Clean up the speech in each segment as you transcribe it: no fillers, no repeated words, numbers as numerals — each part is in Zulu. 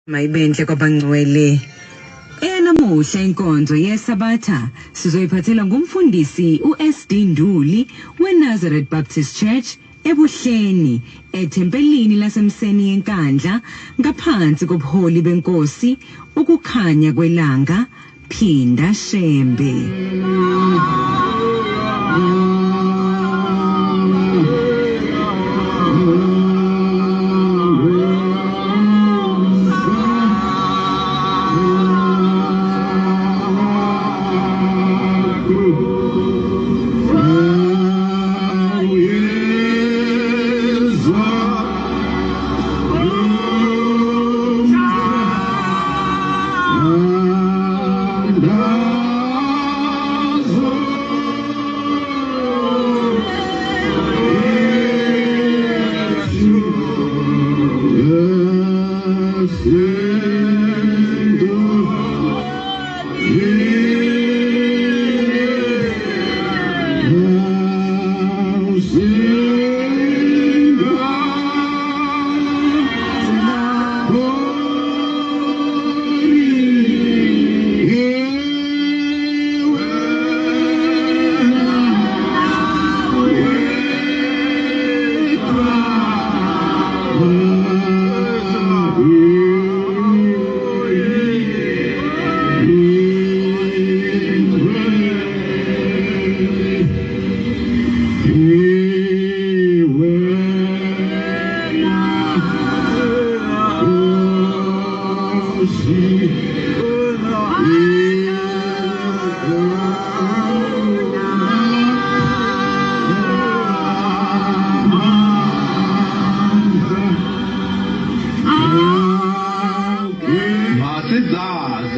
Mayibenhle kwabangcwele. Namuhla inkonzo yeSabatha sizoyiphathela ngumfundisi uSD Nduli weNazareth Baptist Church eBuhleni ethempelini lasemseni yenkandla ngaphansi kobuholi benkosi ukukhanya kwelanga Phinda Shembe.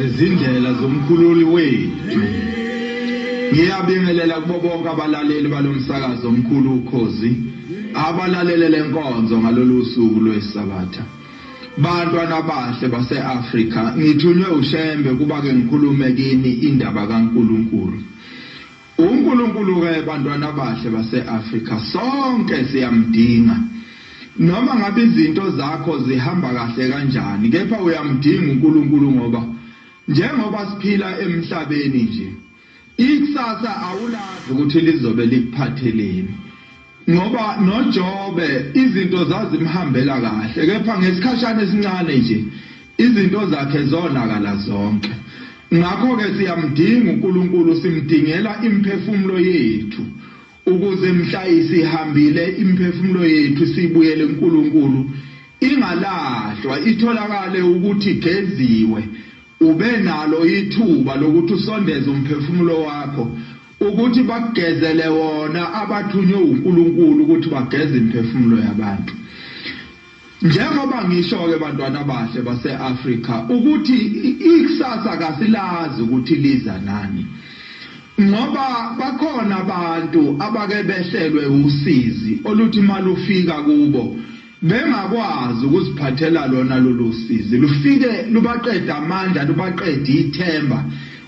Izindlela zomkhululi wethu. Ngiyabingelela kubo bonke abalaleli balomsakazo omkhulu ukhozi abalalele lenkonzo ngalolu suku lweSabatha. Bantwana bahle base-Afrika, ngithunywe uShembe kuba ke ngikhulume kini indaba kaNkulunkulu. uNkulunkulu ke bantwana bahle base-Afrika sonke siyamdinga. Noma ngabe izinto zakho zihamba kahle kanjani, kepha uyamdinga uNkulunkulu njengoba siphila emhlabeni nje. Ikusasa awulazi ukuthi lizobe likuphatheleni. Ngoba noJobe izinto zazimhambela kahle, kepha ngesikhashana esincane nje izinto zakhe zonakala zonke. Ngakho ke siyamdinga uNkulunkulu, simdingela imphefumulo yethu ukuze mhla isihambile imphefumulo yethu sibuyele kuNkulunkulu ingalahlwa, itholakale ukuthi geziwe. Ube nalo ithuba lokuthi usondeze umphefumulo wakho ukuthi bagezele wona abathunywe uNkulunkulu ukuthi bageze imphefumulo yabantu. Njengoba ngisho ke bantwana bahle base-Afrika ukuthi ikusasa kasilazi ukuthi liza nani. Ngoba bakhona abantu abake behlelwe usizi oluthi malufika kubo bengakwazi ukuziphathela lona lolu sizi, lufike lubaqeda amandla, lubaqeda ithemba,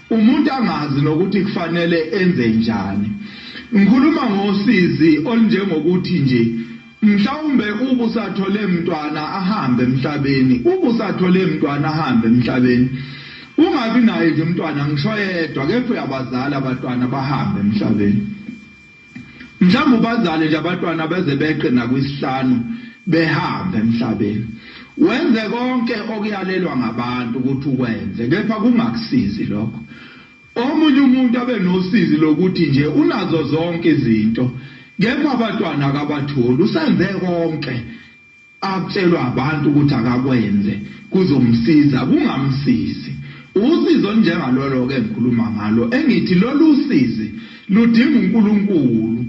umuntu angazi nokuthi kufanele enze njani. Ngikhuluma ngosizi olunjengokuthi nje mhlawumbe ubusathole umntwana ahambe emhlabeni, ungabi naye nje umntwana ngisho yedwa, kepha uyabazala abantwana bahambe emhlabeni. Mhlawumbe ubazale nje abantwana beze beqe nakwisihlanu behambe emhlabeni. Wenze konke okuyalelwa ngabantu ukuthi ukwenze, kepha kungakusizi lokho. Omunye umuntu abe nosizi lokuthi nje unazo zonke izinto, kepha abantwana akabatholi. Usenze konke akutshelwa abantu ukuthi akakwenze kuzomsiza, kungamsizi. Usizo njengalolo ke ngikhuluma ngalo, engithi lolu sizi ludinga uNkulunkulu.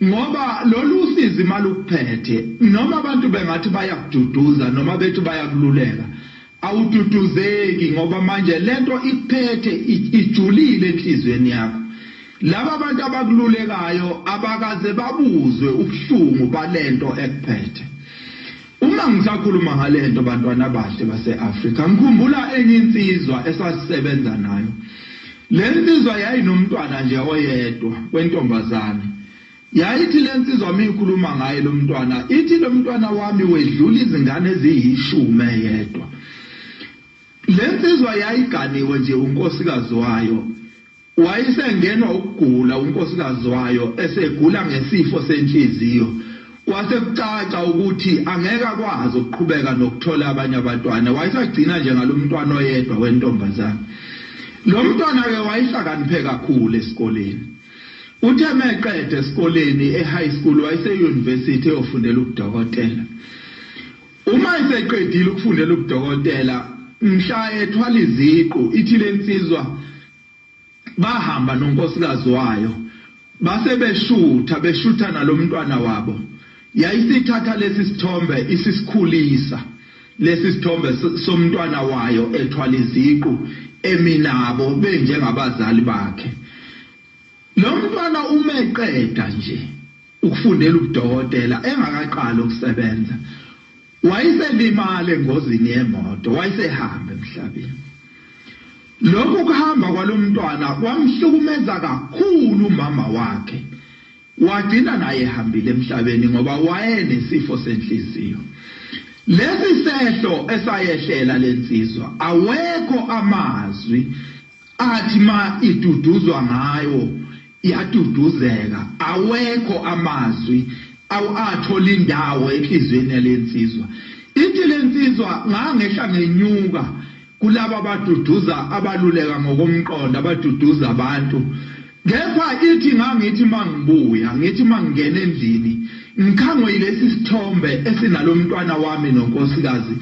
Ngoba lolu sizi malukuphethe, noma abantu bengathi bayakududuza noma bethu bayakululeka, awududuzeki ngoba manje lento ikuphethe ijulile enhlizweni yakho. Laba abantu abakululekayo abakaze babuzwe ubuhlungu balento ekuphethe. Uma ngisakhuluma ngalento bantwana bahle base-Afrika, ngikhumbula enye insizwa esasisebenza nayo. Le nsizwa yayinomntwana nje oyedwa wentombazane. Yayithi lensizwa miyikhuluma ngaye lo mntwana, ithi lo mntwana wami wedlula izingane eziyishumi yedwa. lensizwa yayiganiwe nje unkosikazi wayo wayesengenwa ukugula unkosikazi wayo esegula ngesifo senhliziyo wasekucaca ukuthi angeke akwazi ukuqhubeka nokuthola abanye abantwana wayesagcina nje ngalomntwana oyedwa wentombazana lo mntwana ke wayehlakaniphe kakhulu esikoleni uthe meqede esikoleni ehigh school wayese-university eyofundela ubudokotela uma eseqedile ukufundela ubudokotela mhla ethwala iziqu ithi lensizwa bahamba nonkosikazi wayo base beshutha nalomntwana wabo yayisithatha lesi sithombe isisikhulisa lesi sithombe somntwana wayo ethwala iziqu eminabo benjengabazali bakhe lo mntwana umeqeda nje ukufundela ubudokotela engakaqala ukusebenza wayeselimala engozini yemoto wayesehamba emhlabeni lokho kuhamba kwalomntwana kwamhlukumeza kakhulu umama wakhe wagcina naye ehambile emhlabeni ngoba wayenesifo senhliziyo lesi sehlo esayehlela lensizwa awekho amazwi athi ma iduduzwa ngayo iyaduduzeka awekho amazwi athola indawo enhlizweni yalensizwa ithi lensizwa ngangehla ngenyuka kulabo abaduduza abaluleka ngokomqondo abaduduza abantu kepha ithi ngangithi mangibuya ngithi mangena endlini ngikhangwe lesi sithombe esinalomntwana wami nonkosikazi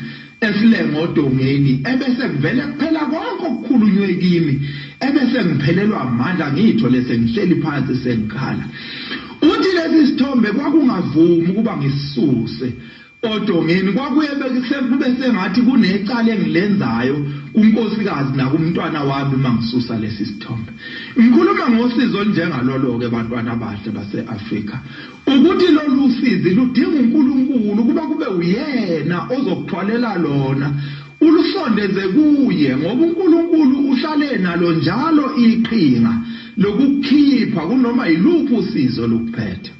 esilengo odongeni ebese kuvele kuphela konke okukhulunywe kimi ebese ngiphelelwa amandla ngithole sengihleli phansi sengikhala uthi lesi sithombe kwakungavumi ukuba ngisisuse odongeni kwakuye kube sengathi kunecala engilenzayo kunkosikazi nakumntwana wami mangisusa lesi sithombe ngikhuluma ngosizo njengalolo ke bantwana bahle base-Afrika ukuthi lolu sizi ludinga uNkulunkulu kuba kube uyena ozokuthwalela lona ulusondeze kuye ngoba uNkulunkulu uhlale nalo njalo iqhinga lokukhipha kunoma yiluphi usizo lokuphetha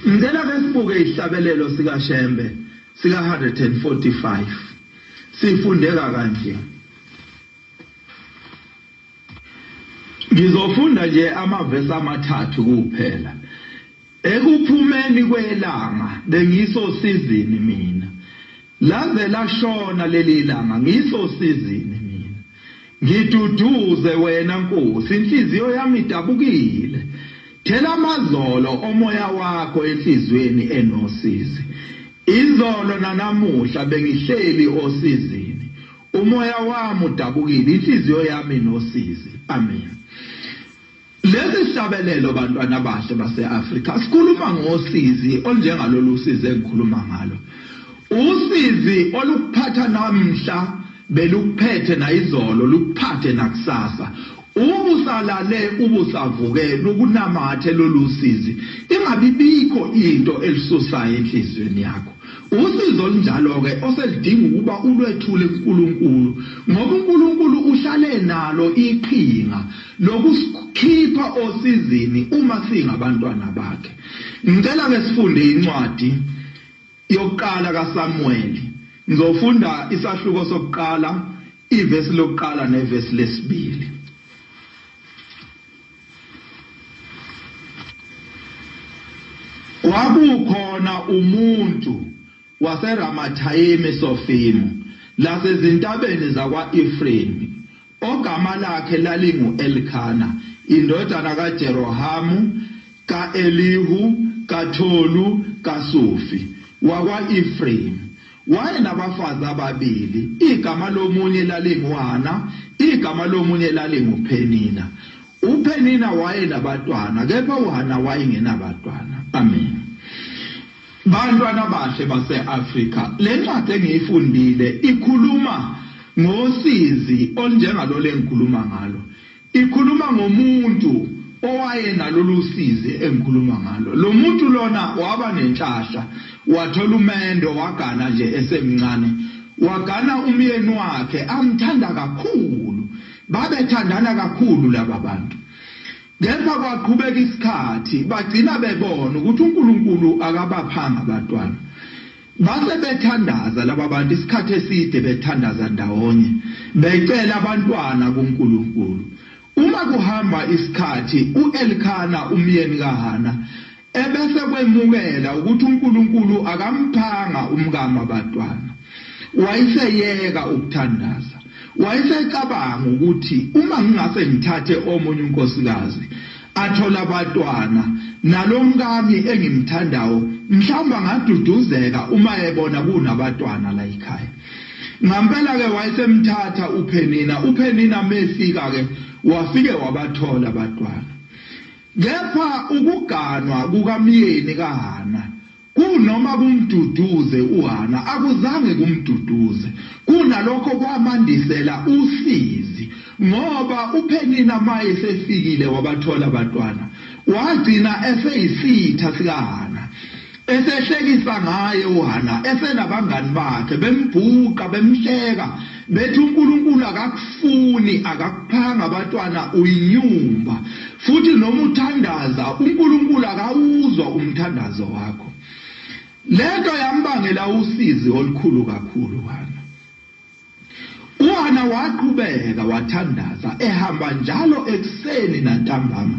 ngicela ke sibuke isihlabelelo sika Shembe sika 145 sifundeka kanje ngizofunda nje amavesi amathathu kuphela ekuphumeni kwelanga bengisosizini mina laze lashona leli langa ngisosizini mina ngiduduze wena Nkosi inhliziyo yami idabukile thela amazolo omoya wakho enhlizweni enosizi izolo nanamuhla bengihleli osizini umoya wami udabukile inhliziyo yami nosizi amen lesi sihlabelelo bantwana bahle base-Afrika sikhuluma ngosizi olunjengalolu usizi engikhuluma ngalo usizi olukuphatha namhla belukuphethe nayizolo lukuphathe nakusasa ubusalale ubusavukela ukunamathe lolu sizi ingabibikho into elisusayo enhlizweni yakho usizo olunjalo ke oselidinga ukuba ulwethule uNkulunkulu ngoba uNkulunkulu uhlale nalo iqhinga lokusikhipha osizini uma singabantwana bakhe ngicela ke sifunde incwadi yokuqala kaSamuel ngizofunda isahluko sokuqala ivesi lokuqala nevesi lesibili kwakukhona umuntu waseRamathayimi Sofimu lasezintabeni zakwa-Efrayimi ogama lakhe lalingu-Elkana indodana kaJerohamu ka-Elihu kaTholu kaSufi wakwa-Efrayimi wayenabafazi ababili igama lomunye lalinguHana igama lomunye lalinguPhenina uPhenina wayenabantwana kepha uHana wayengenabantwana amen bantwana bahle base-Afrika le ncwadi engiyifundile ikhuluma ngosizi olunjengalo lengikhuluma ngalo ikhuluma ngomuntu owayenalolu sizi engikhuluma ngalo lo muntu lona waba nenhlahla wathola umendo wagana nje esemncane wagana umyeni wakhe amthanda kakhulu babethandana kakhulu laba bantu kepha kwaqhubeka isikhathi bagcina bebona ukuthi uNkulunkulu akabaphanga abantwana base bethandaza laba bantu isikhathi eside bethandaza ndawonye becela abantwana kuNkulunkulu. Uma kuhamba isikhathi uElkana umyeni kaHana ebese kwemukela ukuthi uNkulunkulu akamphanga umkama abantwana, wayeseyeka ukuthandaza. Wayesecabanga ukuthi uma ngingase ngithathe omunye unkosikazi athola abantwana nalomkami engimthandayo mhlawumbe ngaduduzeka uma ebona kunabatwana la ekhaya. Ngampela ke wayesemthatha uPenina mesika ke wafike wabathola abantwana. Kepha ukuganwa kukamyeni kaHana kunoma kumduduze uHana akuzange kumduduze, kunalokho kwamandisela usizi ngoba uPenina maye sefikile wabathola abantwana wagcina eseyisitha sikaHana, esehlekisa ngaye uHana, esenabangani bakhe bembhuqa bemhleka bethi uNkulunkulu akakufuni akakuphanga abantwana uyinyumba, futhi noma uthandaza uNkulunkulu akawuzwa umthandazo wakho. Lento yambangela usizi olukhulu kakhulu uHana. uHana waqhubeka wathandaza ehamba njalo ekuseni nantambama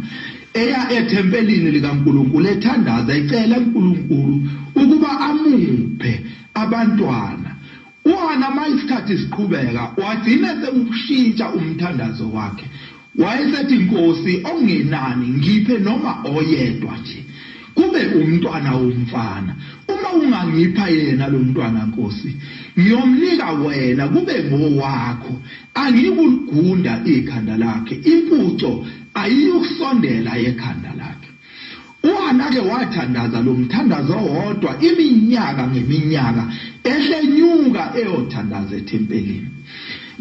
eya ethempelini likaNkulunkulu ethandaza ecela uNkulunkulu ukuba amuphe abantwana. uHana mayisikhathi siqhubeka wagcina sekushintsha umthandazo wakhe. Wayesethi Nkosi ongenani ngiphe noma oyedwa nje kube umntwana womfana. Uma ungangipha yena lo mntwana Nkosi ngiyomnika wena kube ngowakho, angikulugunda ikhanda lakhe, impuco ayiyokusondela ekhanda lakhe. uHana ke wathandaza lo mthandazo wodwa iminyaka ngeminyaka ehlenyuka eyothandaza ethempelini.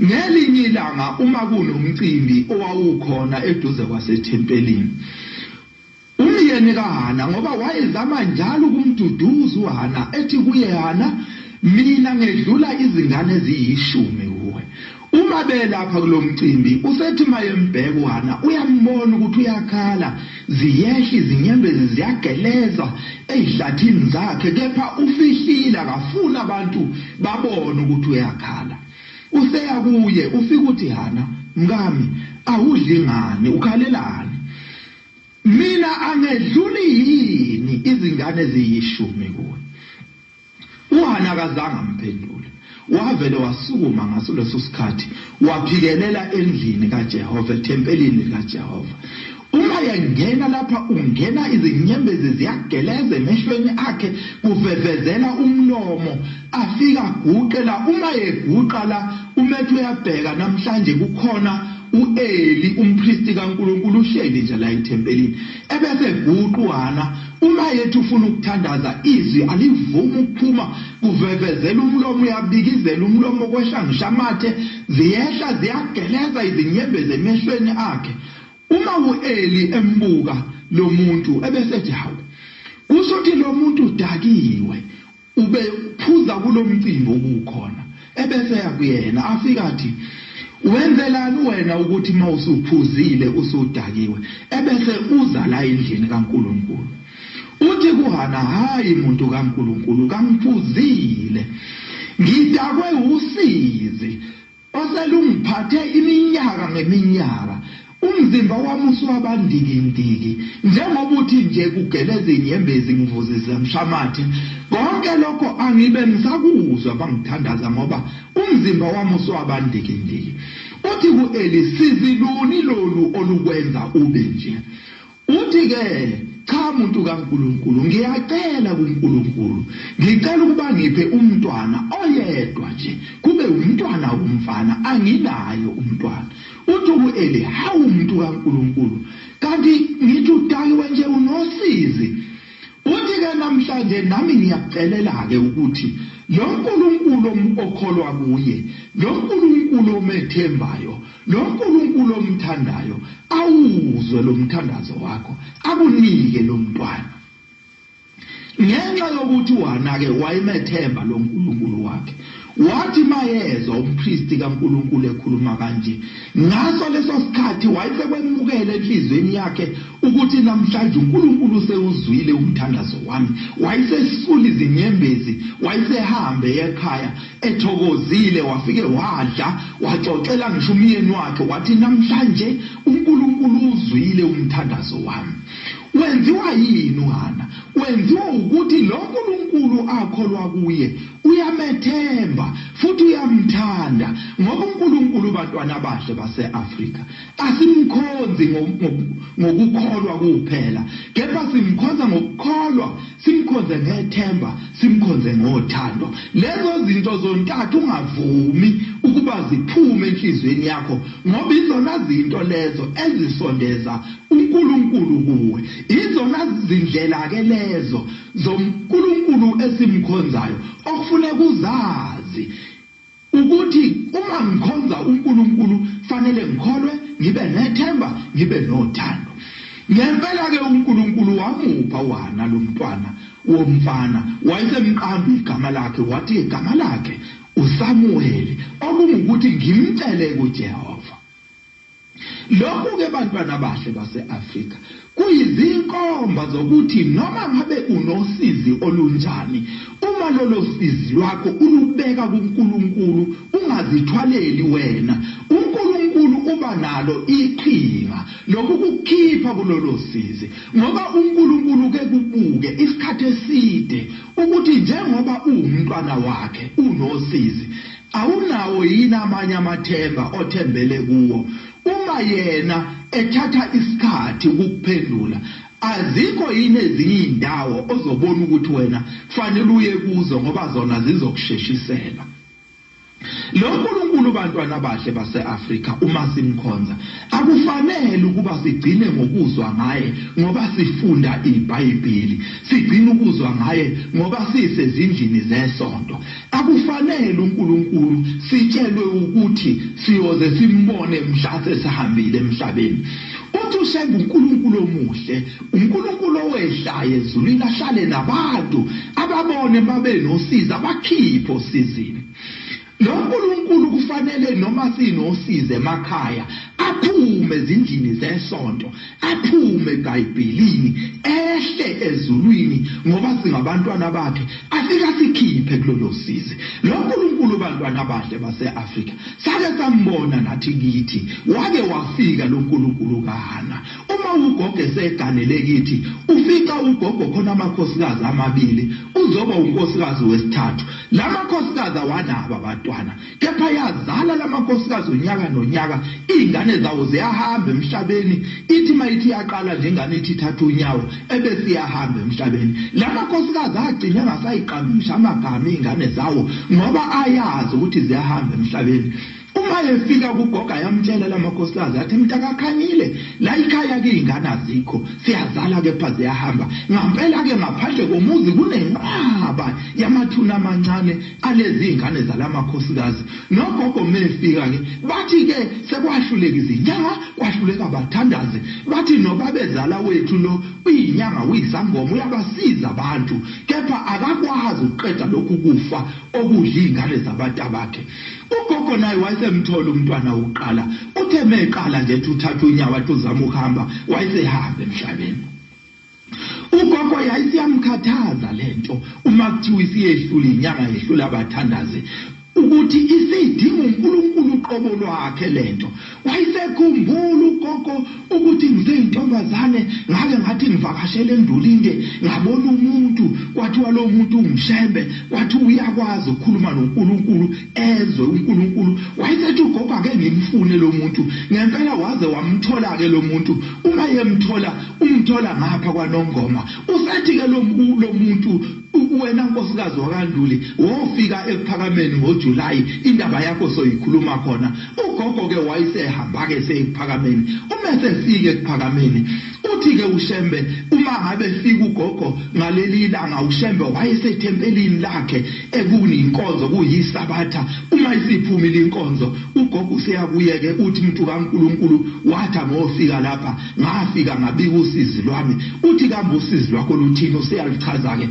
Ngelinye ilanga uma kunomcimbi owawukhona eduze kwasethempelini, umyeni kaHana ngoba wayezama njalo ukumduduza uHana ethi kuye Hana, mina ngedlula izingane eziyishumi kuwe. Uma belapha kulo mcimbi usethi mayembheka uHana uyambona ukuthi uyakhala, ziyehla izinyembezi ziyageleza ezihlathini zakhe, kepha ufihlile akafuna abantu babone ukuthi uyakhala. Useya kuye ufika uthi Hana mkami awudli ngani ukhalelani, mina angedluli yini izingane eziyishumi kuwe. uHana akazange amphendule, wavele wasukuma ngaso leso sikhathi waphikelela endlini kaJehova, ethempelini likaJehova. Uma yangena lapha ungena izinyembezi ziyageleza emehlweni akhe, kuvevezela umlomo, afika guqela. Uma yeguqa la umethu uyabheka namhlanje kukhona uEli umpristi kaNkulunkulu uhleli nje la ethempelini, ebese guqa uHana. Uma yethu ufuna ukuthandaza izwi alivuma ukuphuma, kuvevezela umlomo, uyabikizela umlomo kwehla ngishamathe, ziyehla ziyageleza izinyembezi emehlweni akhe. Uma uEli embuka lo muntu ebese ethi hawu, usothi lo muntu udakiwe, ubephuza kulo mcimbi okukhona. Ebese yakuyena afika athi wenzelani wena ukuthi mawusuphuzile usudakiwe ebese uza la endlini kaNkulunkulu. Uthi kuHana, hayi muntu kaNkulunkulu, kangiphuzile, ngidakwe usizi oselungiphathe iminyaka ngeminyaka, umzimba wami uswabandikindiki, njengoba uthi nje kugeleza inyembezi ngivuzisa mshamathe. Konke lokho angibe ngisakuzwa bangithandaza ngoba umzimba wami uswabandikindiki. Uthi kuEli, siziluni lolu olukwenza ube nje? Uthi ke cha muntu kaNkulunkulu, ngiyacela kuNkulunkulu, ngicela ukuba ngiphe umntwana oyedwa nje, kube umntwana womfana, anginayo umntwana. Uthi kuEli, hawu muntu kaNkulunkulu, kanti ngithi udakiwe nje unosizi. Uthi ke namhlanje nami ngiyakucelela ke ukuthi lo Nkulunkulu okholwa kuye, lo Nkulunkulu omethembayo, lo Nkulunkulu omthandayo awuzwe lo mthandazo wakho, akunike lo mntwana. Ngenxa yokuthi uHana ke wayemethemba lo Nkulunkulu wakhe, wathi mayezwa umpristi kaNkulunkulu ekhuluma kanje ngaso leso sikhathi wayesekwemukela enhlizweni yakhe ukuthi namhlanje uNkulunkulu sewuzwile umthandazo wami. Wayesesula izinyembezi, wayesehambe ekhaya ethokozile, wafike wadla, waxoxela ngisho umyeni wakhe wathi namhlanje uNkulunkulu uzwile umthandazo wami. Wenziwa yini uHana? Wenziwa ukuthi lo uNkulunkulu akholwa kuye uyamethemba futhi uyamthanda, ngoba uNkulunkulu bantwana bahle base-Afrika asimkhonzi ngokukholwa kuphela, kepha simkhonza ngokukholwa, simkhonze ngethemba, simkhonze ngothando. Lezo zinto zontathu ungavumi ukuba ziphume enhlizweni yakho, ngoba izona zinto lezo ezisondeza uNkulunkulu kuwe. Izona zindlela ke lezo zoNkulunkulu esimkhonzayo okufuneka uzazi ukuthi uma ngikhonza uNkulunkulu fanele ngikholwe, ngibe nethemba, ngibe nothando. Ngempela ke uNkulunkulu wamupha uHana lo mntwana womfana, wayesemqamba igama lakhe, wathi igama lakhe uSamuel, okungukuthi ngimcele kuJehova. Lokhu ke bantwana bahle base-Afrika kuyizinkomba zokuthi noma ngabe unosizi olunjani, uma lolo sizi lwakho ulubeka kuNkulunkulu, ungazithwaleli wena, uNkulunkulu uba nalo iqhinga lokukukhipha kulolo sizi, ngoba uNkulunkulu ke kubuke isikhathi eside ukuthi njengoba uwumntwana wakhe unosizi, awunawo yini amanye amathemba othembele kuwo. Uma yena ethatha isikhathi ukuphendula, azikho yini ezinye indawo ozobona ukuthi wena fanele uye kuzo ngoba zona zizokusheshisela. Lo uNkulunkulu bantwana bahle base-Afrika uma simkhonza akufanele ukuba sigcine ngokuzwa ngaye ngoba sifunda iBhayibheli, sigcine ukuzwa ngaye ngoba sisezindlini zesonto. Akufanele uNkulunkulu sitshelwe ukuthi siyoze simbone mhla sesihambile emhlabeni. Uthi uShengu uNkulunkulu omuhle, uNkulunkulu owehlayo ezulwini, ahlale nabantu ababone babe nosiza, abakhiphe osizini. Lo uNkulunkulu kufanele noma sinosize emakhaya aphume ezindlini zesonto, aphume eBhayibhelini, ehle ezulwini, ngoba singabantwana bakhe, afika sikhiphe kulolo sizi. Lo uNkulunkulu bantwana bahle base-Afrika sake sambona nathi kithi, wake wafika lo uNkulunkulu kaHana. Uma ugogo eseganele kithi, ufika ugogo khona amakhosikazi amabili, uzoba unkosikazi wesithathu. La makhosikazi awanaba abantwana, kepha yazala la makhosikazi unyaka nonyaka, ingane zawo ziyahamba emhlabeni. Ithi mayithi yaqala njengane ithi thatha unyawo ebese iyahamba emhlabeni. La makhosikazi agcina ngasayiqambisha amagama ingane zawo ngoba ayazi ukuthi ziyahamba emhlabeni. Uma efika kugogo yamtshela la makhosikazi athi mntakakhanyile, la ikhaya ke ingane azikho, siyazala ke pha ziyahamba. Ngampela ke ngaphandle komuzi kunenqaba yamathuna amancane alezi ingane zalamakhosikazi. Nogogo mefika ke bathi ke sekwahluleka izinyanga, kwahluleka abathandazi, bathi nobabezala wethu lo uyinyanga uyisangoma uyabasiza abantu, kepha akakwazi ukuqeda lokhu kufa okudla ingane zabantu bakhe. Ugogo naye wayesemthola umntwana wokuqala, uthe meqala nje uthatha unyawo athi uzama ukuhamba, wayesehamba emhlabeni. Ugogo yayisiyamkhathaza lento uma kuthiwa isiyehlula inyanga yehlula abathandazi, ukuthi isidinga uNkulunkulu uqobo lwakhe lento. Wayesekhumbula ugogo ukuthi ngiseyintombazane ngake ngathi ngivakashele eNdulinde, ngabona umuntu, kwathiwa lo muntu ungishembe, kwathi uyakwazi ukukhuluma noNkulunkulu, ezwe uNkulunkulu. Wayesethi ugogo ake ngimfune lo muntu, ngempela waze wamthola ke lo muntu. Uma yemthola, umthola ngapha kwaNongoma. Usathi ke lo muntu, wena nkosikazi wakaNduli, wofika ePhakameni ngoJulayi, indaba yakho soyikhuluma khona. Ugogo ke wayesehamba ke seyiPhakameni. Uma sefike ePhakameni, uthi ke uShembe, uma ngabe fika ugogo ngaleli ilanga, uShembe wayesethempelini lakhe ekuninkonzo, kuyisabatha. Uma isiphumile inkonzo, ugogo useyabuye ke uthi umuntu kaNkulunkulu wathi ngofika lapha, ngafika ngabika usizi lwami. Uthi kambe usizi lwakho luthini? Useyalichaza ke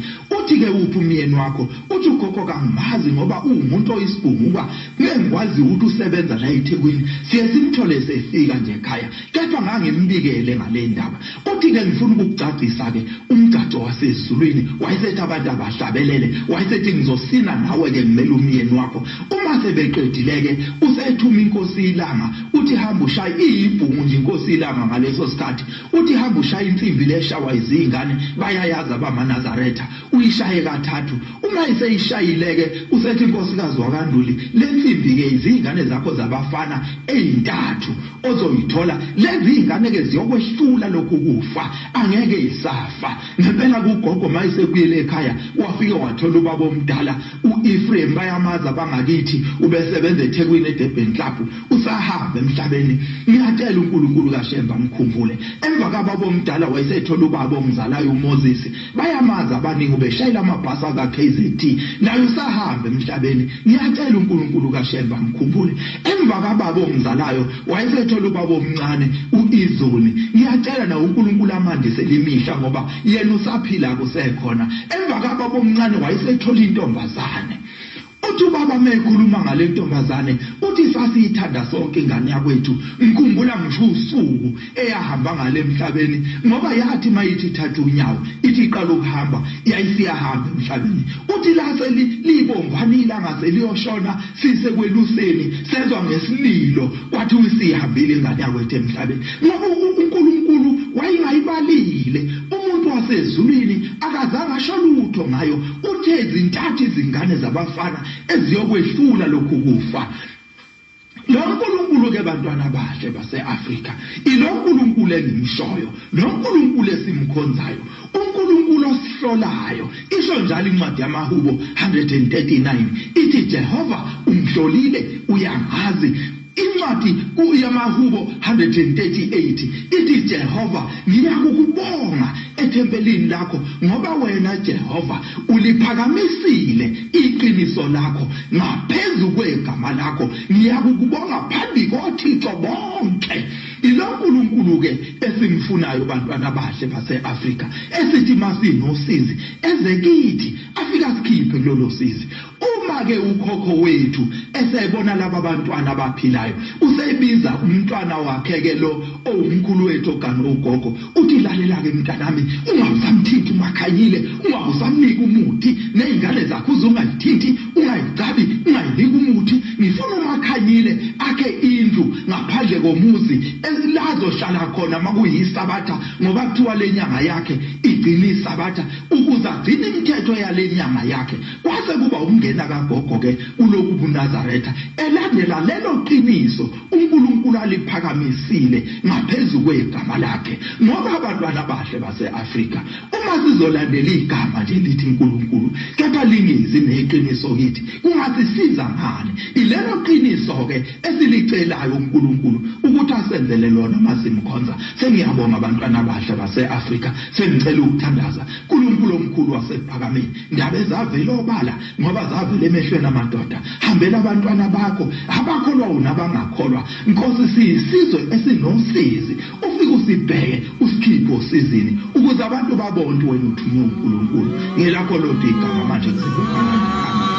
uthi ke uphi umyeni wakho uthi ugogo kangimazi ngoba umuntu oyisibhunguka ngengikwazi ukuthi usebenza la eThekwini siye simthole sefika nje ekhaya kepha ngangimbikele ngale ndaba uthi ke ngifuna ukukucacisa ke umgcaco wasezulwini wayesethi abantu abahlabelele wayesethi ngizosina nawe ke ngimele umyeni wakho uma sebeqedile ke usethuma inkosi ilanga uthi hamba ushaya ibhungu nje inkosi ilanga ngaleso sikhathi uthi hamba ushaya insimbi leshawa izingane bayayaza abamaNazaretha uyishaye kathathu uma iseyishayileke usethi inkosikazi wakanduli lensimbi ke izingane zakho zabafana ezintathu ozoyithola lezi izingane ke ziyokwehlula lokhu kufa angeke isafa ngempela kugogo mayise kuyele ekhaya wafike wathola ubaba omdala uEphraim bayamaza bangakithi ubesebenza eThekwini eDurban Club usahamba emhlabeni ngiyatela uNkulunkulu kaShemba mkhumbule emva kababa omdala wayesethola ubaba omzalayo uMoses bayamaza abaningi ubeshayela amabhasi kaKZT naye usahamba emhlabeni ngiyatela uNkulunkulu kaShemba mkhumbule emva kababa omzalayo wayesethola ubaba omncane uIzoni ngiyatela na uNkulunkulu amandise limihla ngoba yena usaphila kusekhona emva kababa omncane wayesethola intombazane uthi ubaba mekhuluma ngale ntombazane uthi sasiyithanda sonke ingane yakwethu ngikhumbula ngisho usuku eyahamba ngale emhlabeni ngoba yathi mayithi thatha unyawo ithi iqala ukuhamba yayisiyahamba emhlabeni uthi lase libomvana ilanga seliyoshona sise kweluseni sezwa ngesililo kwathi usihambile ingane yakwethu emhlabeni ngoba uNkulunkulu wayengayibalile umuntu wasezulwini akazange asho lutho ngayo uthe izintathu izingane zabafana eziyokwehlula lokhu kufa lo nkulunkulu ke bantwana bahle base-Afrika ilo nkulunkulu engimshoyo lo nkulunkulu esimkhonzayo uNkulunkulu osihlolayo isho njalo incwadi yamaHubo 139 ithi Jehova umhlolile uyangazi incwadi yamaHubo 138 ithi Jehova ngiyakukubonga ethempelini lakho ngoba wena Jehova uliphakamisile iqiniso lakho ngaphezulu kwegama lakho ngiyakukubonga phambi koThixo bonke ilo nkulunkulu ke esimfunayo bantwana bahle base-Afrika esithi masinosizi ezekithi afika sikhiphe kulolu sizi uma ke ukhokho wethu esebona laba abantwana abaphilayo usebiza umntwana wakhe ke lo owumkhulu wethu ogana ugogo uthi lalela ke mntanami ungasamthinti umakhanyile ungasamnika umuthi nezingane zakho uzungayithinti ungayicabi ungayinika umuthi ngifuna umakhanyile akhe indlu ngaphandle komuzi elazohlala khona makuyisabatha ngoba kuthiwa lenyanga yakhe igcina isabatha ukuze agcine imithetho yale nyanga yakhe kwase kuba umngena kagogo ke uloku buNazaretha elandela lelo qiniso uNkulunkulu aliphakamisile ngaphezulu kwegama lakhe ngoba abantwana bahle base-Afrika uma sizolandela igama nje lithi uNkulunkulu kepha lingezi neqiniso kithi kungasisiza ngani ilelo qiniso ke esilicelayo uNkulunkulu ukuthi asenzele lona masimkhonza sengiyabonga abantwana bahle base-Afrika sengicela ukuthandaza uNkulunkulu omkhulu wasephakameni ndabe zavela obala ngoba zavela emehlweni amadoda hambela abantwana bakho abakholwa unabangakholwa Nkosi siyisizwe esinosizi ufike usibheke usikhiphe osizini ukuze abantu babone wena uthunywe uNkulunkulu ngelakho lodwa igama manje kusekhona